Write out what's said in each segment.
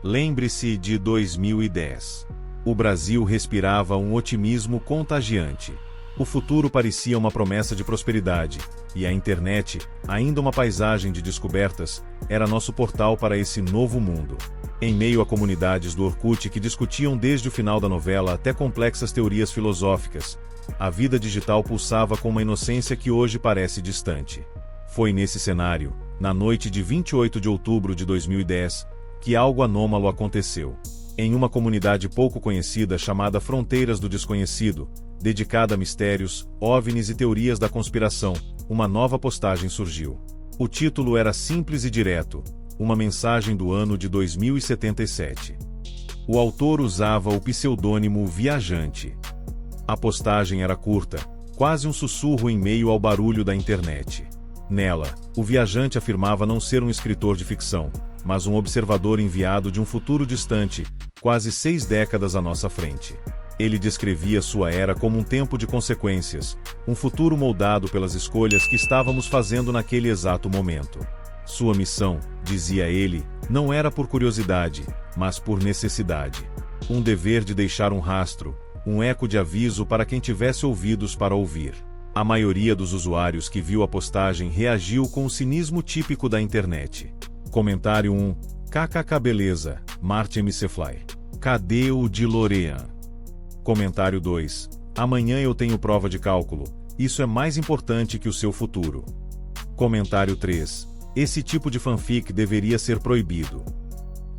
Lembre-se de 2010. O Brasil respirava um otimismo contagiante. O futuro parecia uma promessa de prosperidade, e a internet, ainda uma paisagem de descobertas, era nosso portal para esse novo mundo. Em meio a comunidades do Orkut que discutiam desde o final da novela até complexas teorias filosóficas, a vida digital pulsava com uma inocência que hoje parece distante. Foi nesse cenário, na noite de 28 de outubro de 2010, que algo anômalo aconteceu. Em uma comunidade pouco conhecida chamada Fronteiras do Desconhecido, dedicada a mistérios, OVNIs e teorias da conspiração, uma nova postagem surgiu. O título era simples e direto, uma mensagem do ano de 2077. O autor usava o pseudônimo Viajante. A postagem era curta, quase um sussurro em meio ao barulho da internet. Nela, o viajante afirmava não ser um escritor de ficção, mas um observador enviado de um futuro distante, quase 6 décadas à nossa frente. Ele descrevia sua era como um tempo de consequências, um futuro moldado pelas escolhas que estávamos fazendo naquele exato momento. Sua missão, dizia ele, não era por curiosidade, mas por necessidade. Um dever de deixar um rastro, um eco de aviso para quem tivesse ouvidos para ouvir. A maioria dos usuários que viu a postagem reagiu com o cinismo típico da internet. Comentário 1. KKK beleza, Marte McFly. Cadê o de Lorean? Comentário 2. Amanhã eu tenho prova de cálculo, isso é mais importante que o seu futuro. Comentário 3. Esse tipo de fanfic deveria ser proibido.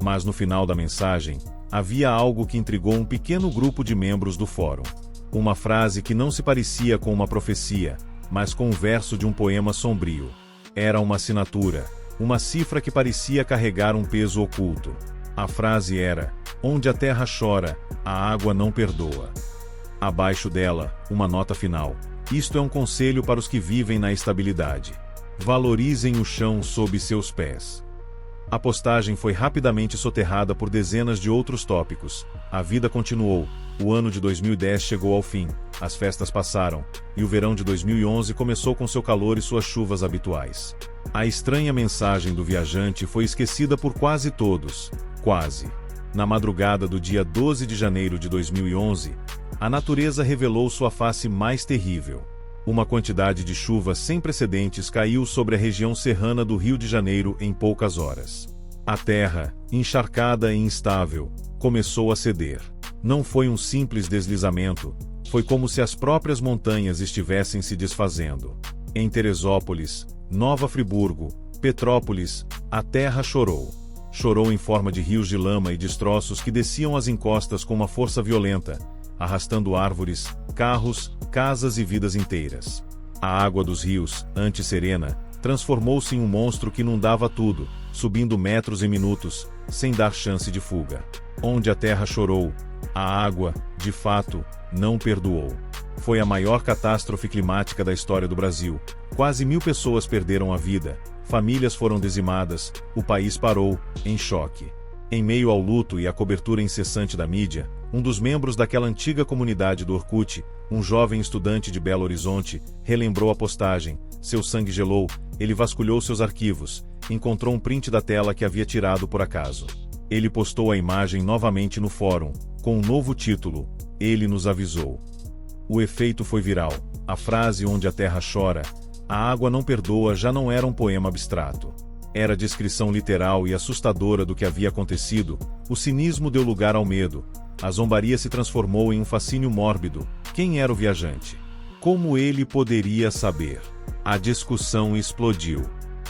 Mas no final da mensagem, havia algo que intrigou um pequeno grupo de membros do fórum. Uma frase que não se parecia com uma profecia, mas com um verso de um poema sombrio. Era uma assinatura, uma cifra que parecia carregar um peso oculto. A frase era: onde a terra chora, a água não perdoa. Abaixo dela, uma nota final: isto é um conselho para os que vivem na estabilidade. Valorizem o chão sob seus pés. A postagem foi rapidamente soterrada por dezenas de outros tópicos. A vida continuou, o ano de 2010 chegou ao fim, as festas passaram, e o verão de 2011 começou com seu calor e suas chuvas habituais. A estranha mensagem do viajante foi esquecida por quase todos, quase. Na madrugada do dia 12 de janeiro de 2011, a natureza revelou sua face mais terrível. Uma quantidade de chuva sem precedentes caiu sobre a região serrana do Rio de Janeiro em poucas horas. A terra, encharcada e instável, começou a ceder. Não foi um simples deslizamento, foi como se as próprias montanhas estivessem se desfazendo. Em Teresópolis, Nova Friburgo, Petrópolis, a terra chorou. Chorou em forma de rios de lama e destroços que desciam as encostas com uma força violenta, arrastando árvores, carros, casas e vidas inteiras. A água dos rios, antes serena, transformou-se em um monstro que inundava tudo, subindo metros em minutos, sem dar chance de fuga. Onde a terra chorou, a água, de fato, não perdoou. Foi a maior catástrofe climática da história do Brasil. Quase 1000 pessoas perderam a vida, famílias foram dizimadas, o país parou, em choque. Em meio ao luto e à cobertura incessante da mídia, um dos membros daquela antiga comunidade do Orkut, um jovem estudante de Belo Horizonte, relembrou a postagem. Seu sangue gelou, ele vasculhou seus arquivos, encontrou um print da tela que havia tirado por acaso. Ele postou a imagem novamente no fórum, com um novo título: Ele nos avisou. O efeito foi viral. A frase onde a terra chora, a água não perdoa já não era um poema abstrato. Era descrição literal e assustadora do que havia acontecido. O cinismo deu lugar ao medo. A zombaria se transformou em um fascínio mórbido. Quem era o viajante? Como ele poderia saber? A discussão explodiu.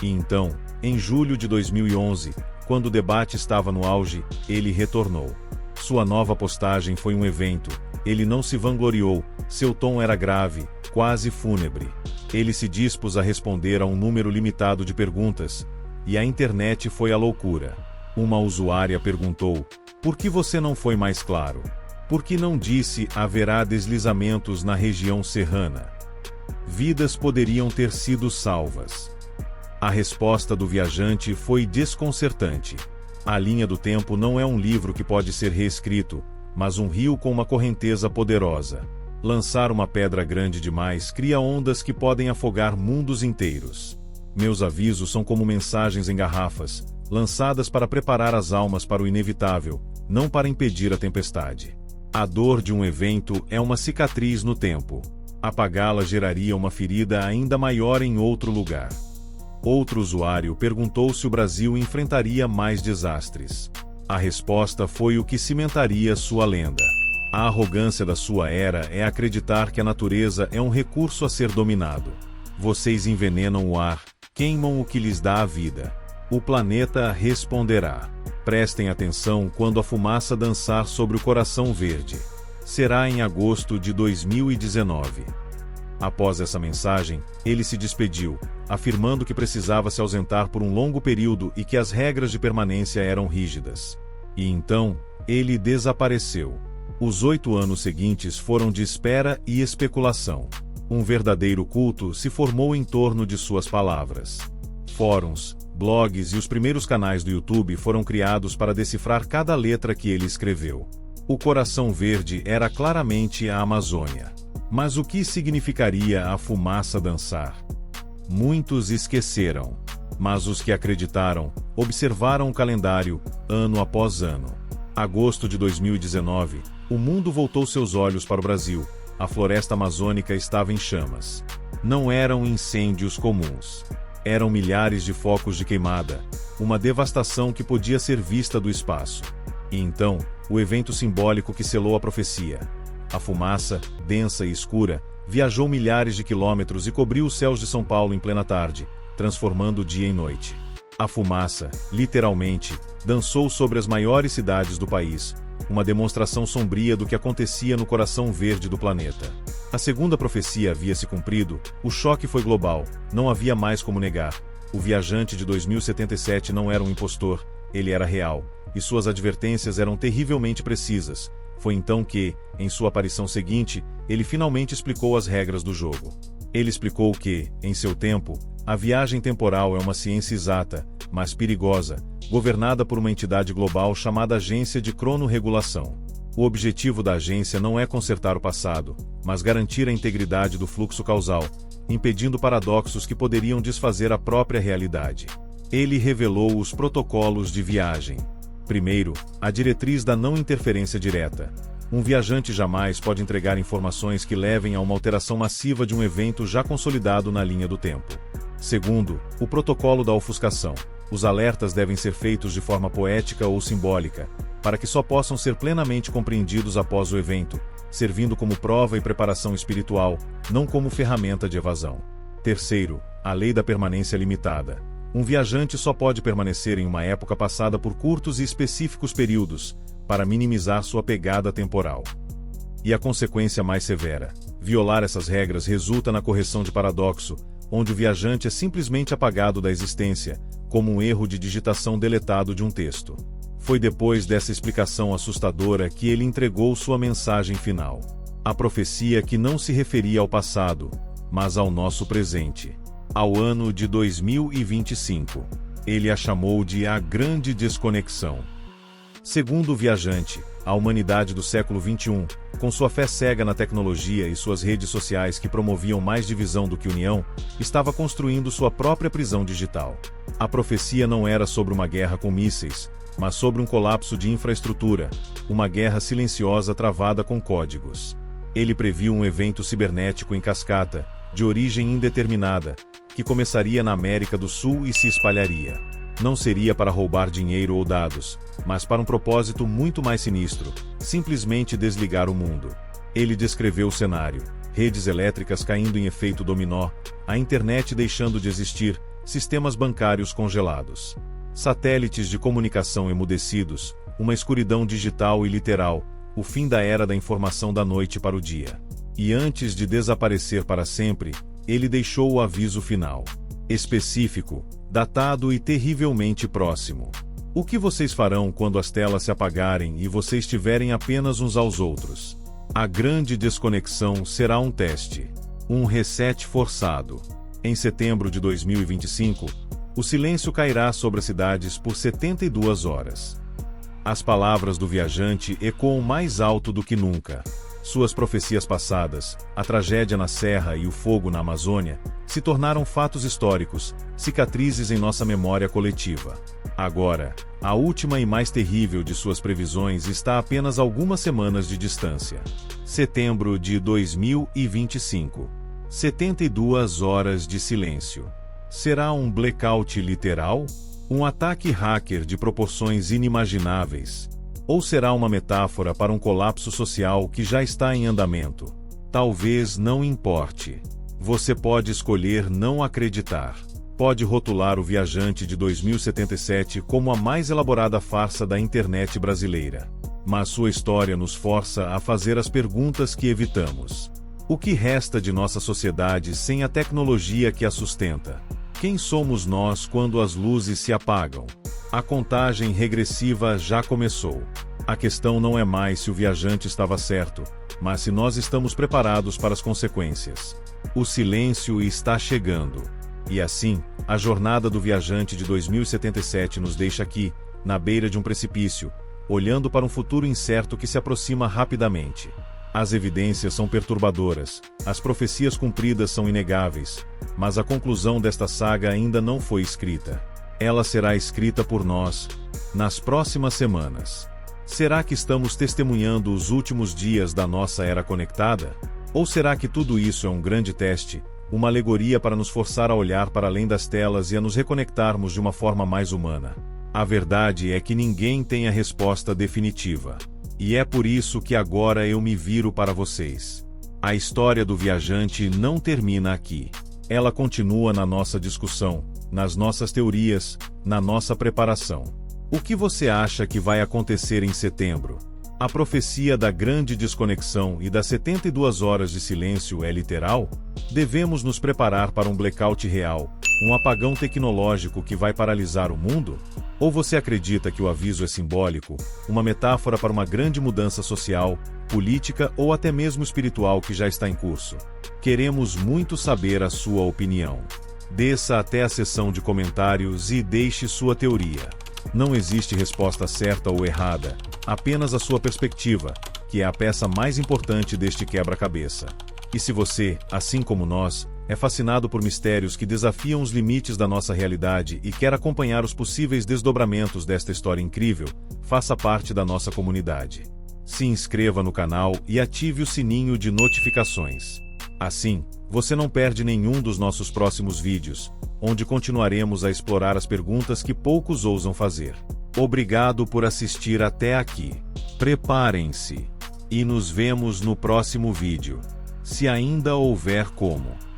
E então, em julho de 2011, quando o debate estava no auge, ele retornou. Sua nova postagem foi um evento. Ele não se vangloriou, seu tom era grave, quase fúnebre. Ele se dispôs a responder a um número limitado de perguntas, e a internet foi à loucura. Uma usuária perguntou: por que você não foi mais claro? Por que não disse haverá deslizamentos na região serrana? Vidas poderiam ter sido salvas. A resposta do viajante foi desconcertante. A linha do tempo não é um livro que pode ser reescrito, mas um rio com uma correnteza poderosa. Lançar uma pedra grande demais cria ondas que podem afogar mundos inteiros. Meus avisos são como mensagens em garrafas. lançadas para preparar as almas para o inevitável, não para impedir a tempestade. A dor de um evento é uma cicatriz no tempo. Apagá-la geraria uma ferida ainda maior em outro lugar. Outro usuário perguntou se o Brasil enfrentaria mais desastres. A resposta foi o que cimentaria sua lenda. A arrogância da sua era é acreditar que a natureza é um recurso a ser dominado. Vocês envenenam o ar, queimam o que lhes dá a vida. O planeta responderá. Prestem atenção quando a fumaça dançar sobre o coração verde. Será em agosto de 2019. Após essa mensagem, ele se despediu, afirmando que precisava se ausentar por um longo período e que as regras de permanência eram rígidas. E então, ele desapareceu. Os 8 anos seguintes foram de espera e especulação. Um verdadeiro culto se formou em torno de suas palavras. Fóruns, blogs e os primeiros canais do YouTube foram criados para decifrar cada letra que ele escreveu. O coração verde era claramente a Amazônia. Mas o que significaria a fumaça dançar? Muitos esqueceram. Mas os que acreditaram, observaram o calendário, ano após ano. Agosto de 2019, o mundo voltou seus olhos para o Brasil. A floresta amazônica estava em chamas. Não eram incêndios comuns. Eram milhares de focos de queimada, uma devastação que podia ser vista do espaço. E então, o evento simbólico que selou a profecia. A fumaça, densa e escura, viajou milhares de quilômetros e cobriu os céus de São Paulo em plena tarde, transformando o dia em noite. A fumaça, literalmente, dançou sobre as maiores cidades do país, uma demonstração sombria do que acontecia no coração verde do planeta. A segunda profecia havia se cumprido, o choque foi global, não havia mais como negar. O viajante de 2077 não era um impostor, ele era real, e suas advertências eram terrivelmente precisas. Foi então que, em sua aparição seguinte, ele finalmente explicou as regras do jogo. Ele explicou que, em seu tempo, a viagem temporal é uma ciência exata, mas perigosa, governada por uma entidade global chamada Agência de Cronorregulação. O objetivo da agência não é consertar o passado, mas garantir a integridade do fluxo causal, impedindo paradoxos que poderiam desfazer a própria realidade. Ele revelou os protocolos de viagem. Primeiro, a diretriz da não interferência direta. Um viajante jamais pode entregar informações que levem a uma alteração massiva de um evento já consolidado na linha do tempo. Segundo, o protocolo da ofuscação. Os alertas devem ser feitos de forma poética ou simbólica, para que só possam ser plenamente compreendidos após o evento, servindo como prova e preparação espiritual, não como ferramenta de evasão. Terceiro, a lei da permanência limitada. Um viajante só pode permanecer em uma época passada por curtos e específicos períodos, para minimizar sua pegada temporal. E a consequência mais severa: violar essas regras resulta na correção de paradoxo, onde o viajante é simplesmente apagado da existência, como um erro de digitação deletado de um texto. Foi depois dessa explicação assustadora que ele entregou sua mensagem final. A profecia que não se referia ao passado, mas ao nosso presente. Ao ano de 2025. Ele a chamou de a Grande Desconexão. Segundo o viajante, a humanidade do século XXI, com sua fé cega na tecnologia e suas redes sociais que promoviam mais divisão do que união, estava construindo sua própria prisão digital. A profecia não era sobre uma guerra com mísseis, mas sobre um colapso de infraestrutura, uma guerra silenciosa travada com códigos. Ele previu um evento cibernético em cascata, de origem indeterminada, que começaria na América do Sul e se espalharia. Não seria para roubar dinheiro ou dados, mas para um propósito muito mais sinistro: simplesmente desligar o mundo. Ele descreveu o cenário: redes elétricas caindo em efeito dominó, a internet deixando de existir, sistemas bancários congelados, satélites de comunicação emudecidos, uma escuridão digital e literal, o fim da era da informação da noite para o dia. E antes de desaparecer para sempre, ele deixou o aviso final. Específico, datado e terrivelmente próximo. O que vocês farão quando as telas se apagarem e vocês tiverem apenas uns aos outros? A grande desconexão será um teste. Um reset forçado. Em setembro de 2025, o silêncio cairá sobre as cidades por 72 horas. As palavras do viajante ecoam mais alto do que nunca. Suas profecias passadas, a tragédia na Serra e o fogo na Amazônia, se tornaram fatos históricos, cicatrizes em nossa memória coletiva. Agora, a última e mais terrível de suas previsões está a apenas algumas semanas de distância. Setembro de 2025. 72 horas de silêncio. Será um blackout literal? Um ataque hacker de proporções inimagináveis? Ou será uma metáfora para um colapso social que já está em andamento? Talvez não importe. Você pode escolher não acreditar. Pode rotular o Viajante de 2077 como a mais elaborada farsa da internet brasileira. Mas sua história nos força a fazer as perguntas que evitamos. O que resta de nossa sociedade sem a tecnologia que a sustenta? Quem somos nós quando as luzes se apagam? A contagem regressiva já começou. A questão não é mais se o viajante estava certo, mas se nós estamos preparados para as consequências. O silêncio está chegando. E assim, a jornada do Viajante de 2077 nos deixa aqui, na beira de um precipício, olhando para um futuro incerto que se aproxima rapidamente. As evidências são perturbadoras, as profecias cumpridas são inegáveis, mas a conclusão desta saga ainda não foi escrita. Ela será escrita por nós, nas próximas semanas. Será que estamos testemunhando os últimos dias da nossa era conectada? Ou será que tudo isso é um grande teste, uma alegoria para nos forçar a olhar para além das telas e a nos reconectarmos de uma forma mais humana? A verdade é que ninguém tem a resposta definitiva. E é por isso que agora eu me viro para vocês. A história do viajante não termina aqui. Ela continua na nossa discussão, nas nossas teorias, na nossa preparação. O que você acha que vai acontecer em setembro? A profecia da grande desconexão e das 72 horas de silêncio é literal? Devemos nos preparar para um blackout real, um apagão tecnológico que vai paralisar o mundo? Ou você acredita que o aviso é simbólico, uma metáfora para uma grande mudança social, política ou até mesmo espiritual que já está em curso? Queremos muito saber a sua opinião. Desça até a seção de comentários e deixe sua teoria. Não existe resposta certa ou errada, apenas a sua perspectiva, que é a peça mais importante deste quebra-cabeça. E se você, assim como nós, é fascinado por mistérios que desafiam os limites da nossa realidade e quer acompanhar os possíveis desdobramentos desta história incrível, faça parte da nossa comunidade. Se inscreva no canal e ative o sininho de notificações. Assim, você não perde nenhum dos nossos próximos vídeos, onde continuaremos a explorar as perguntas que poucos ousam fazer. Obrigado por assistir até aqui. Preparem-se. E nos vemos no próximo vídeo. Se ainda houver como.